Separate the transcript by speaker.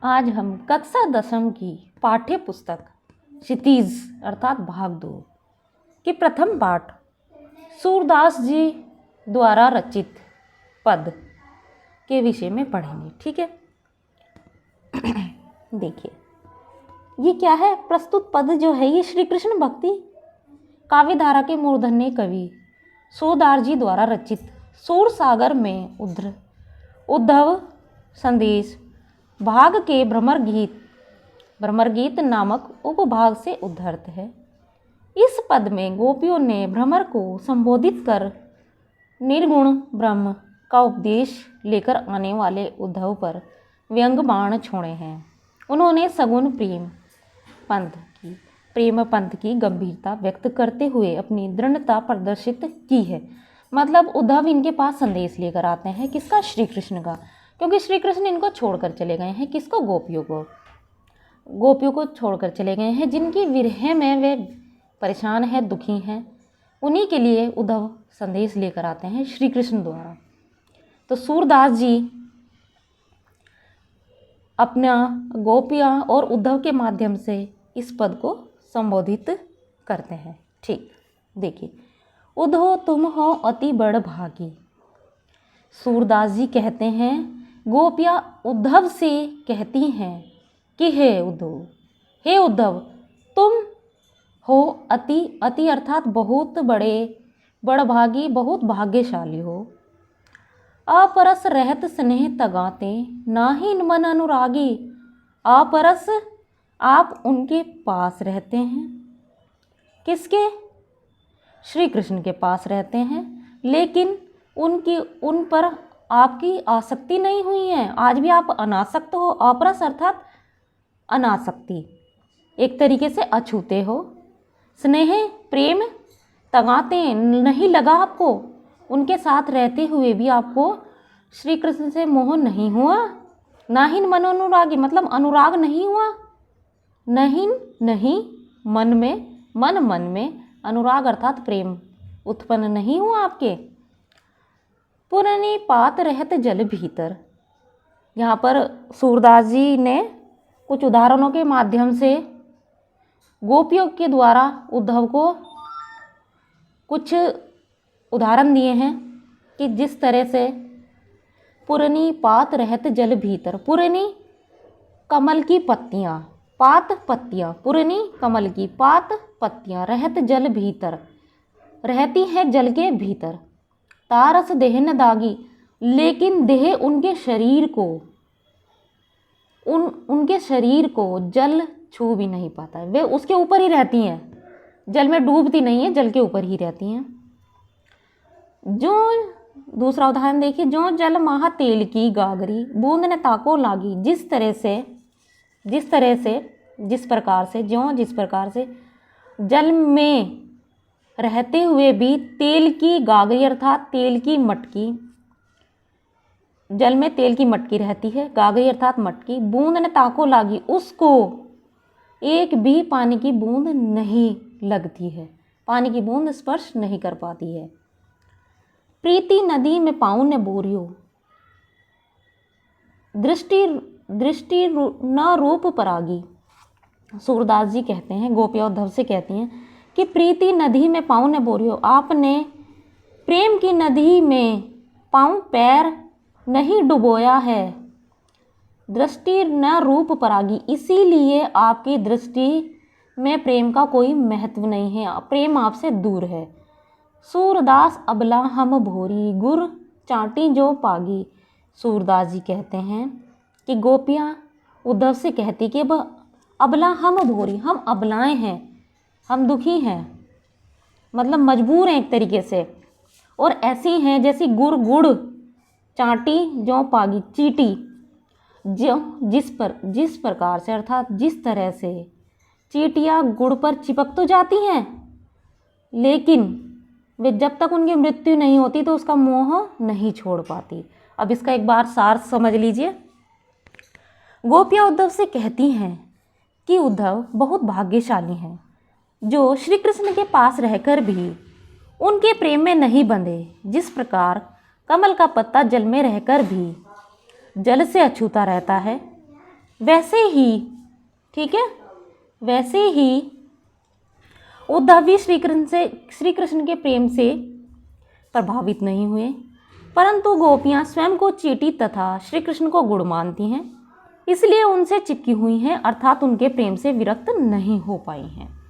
Speaker 1: आज हम कक्षा 10वीं की पाठ्य पुस्तक क्षितिज अर्थात भाग 2 के प्रथम पाठ सूरदास जी द्वारा रचित पद के विषय में पढ़ेंगे। ठीक है, देखिए ये क्या है। प्रस्तुत पद जो है ये श्री कृष्ण भक्ति काव्यधारा के मूर्धन्य कवि सूरदास जी द्वारा रचित सूर सागर में उद्धव संदेश भाग के भ्रमर गीत नामक उपभाग से उद्धृत है। इस पद में गोपियों ने भ्रमर को संबोधित कर निर्गुण ब्रह्म का उपदेश लेकर आने वाले उद्धव पर व्यंग बाण छोड़े हैं। उन्होंने सगुण प्रेम पंथ की गंभीरता व्यक्त करते हुए अपनी दृढ़ता प्रदर्शित की है। मतलब उद्धव इनके पास संदेश लेकर आते हैं, किसका? श्री कृष्ण का, क्योंकि श्री कृष्ण इनको छोड़कर चले गए हैं। किसको? गोपियों को छोड़कर चले गए हैं, जिनकी विरह में वे परेशान हैं, दुखी हैं। उन्हीं के लिए उद्धव संदेश लेकर आते हैं श्री कृष्ण द्वारा। तो सूरदास जी अपना गोपियाँ और उद्धव के माध्यम से इस पद को संबोधित करते हैं। ठीक, देखिए, उद्धव तुम हो अति बड़ भागी। सूरदास जी कहते हैं, गोपियाँ उद्धव से कहती हैं कि हे उद्धव तुम हो अति अर्थात बहुत बड़भागी, बहुत भाग्यशाली हो। अपरस रहत स्नेह तगाते नाहीन मन अनुरागी। अपरस आप उनके पास रहते हैं, किसके? श्री कृष्ण के पास रहते हैं, लेकिन उन पर आपकी आसक्ति नहीं हुई है। आज भी आप अनासक्त हो। अपरस अर्थात अनासक्ति, एक तरीके से अछूते हो। स्नेह प्रेम तगाते नहीं लगा आपको, उनके साथ रहते हुए भी आपको श्री कृष्ण से मोह नहीं हुआ। नाहीन मन अनुरागी मतलब अनुराग नहीं हुआ। नहीं मन में अनुराग अर्थात प्रेम उत्पन्न नहीं हुआ आपके। पुरनी पात रहत जल भीतर। यहाँ पर सूरदास जी ने कुछ उदाहरणों के माध्यम से गोपियों के द्वारा उद्धव को कुछ उदाहरण दिए हैं कि जिस तरह से पुरनी पात रहत जल भीतर। पुरनी कमल की पत्तियाँ, पात पत्तियाँ, पुरनी कमल की पात पत्तियाँ, रहत जल भीतर, रहती है जल के भीतर। तारस देह न दागी, लेकिन देह उनके शरीर को जल छू भी नहीं पाता है। वे उसके ऊपर ही रहती हैं, जल में डूबती नहीं है, जल के ऊपर ही रहती हैं। जो दूसरा उदाहरण देखिए, जो जल महा तेल की गागरी, बूंद ने ताको लागी। जिस प्रकार से जल में रहते हुए भी तेल की गागरी अर्थात तेल की मटकी, जल में तेल की मटकी रहती है, गागरी अर्थात मटकी, बूंद ने ताको लागी, उसको एक भी पानी की बूंद नहीं लगती है, पानी की बूंद स्पर्श नहीं कर पाती है। प्रीति नदी में पाँव ने बोरियो, दृष्टि न रूप परागी। सूरदास जी कहते हैं, गोपिया उद्धव से कहती हैं कि प्रीति नदी में पाँव ने बोरियो, आपने प्रेम की नदी में पैर नहीं डुबोया है। दृष्टि न रूप परागी, इसीलिए आपकी दृष्टि में प्रेम का कोई महत्व नहीं है, प्रेम आपसे दूर है। सूरदास अबला हम भोरी, गुर चाटी जो पागी। सूरदास जी कहते हैं कि गोपियाँ उद्धव से कहती कि अबला हम भोरी, हम अबलाएं हैं, हम दुखी हैं, मतलब मजबूर हैं एक तरीके से, और ऐसी हैं जैसी गुड़ चाटी जो पागी, चीटी, जो जिस प्रकार से अर्थात जिस तरह से चीटियाँ गुड़ पर चिपक तो जाती हैं, लेकिन वे जब तक उनकी मृत्यु नहीं होती तो उसका मोह नहीं छोड़ पाती। अब इसका एक बार सार समझ लीजिए। गोपियाँ उद्धव से कहती हैं कि उद्धव बहुत भाग्यशाली हैं, जो श्री कृष्ण के पास रहकर भी उनके प्रेम में नहीं बंधे। जिस प्रकार कमल का पत्ता जल में रहकर भी जल से अछूता रहता है, वैसे ही, ठीक है, वैसे ही उद्धव भी श्री कृष्ण के प्रेम से प्रभावित नहीं हुए, परंतु गोपियाँ स्वयं को चीटी तथा श्री कृष्ण को गुड़ मानती हैं, इसलिए उनसे चिपकी हुई हैं, अर्थात उनके प्रेम से विरक्त नहीं हो पाई हैं।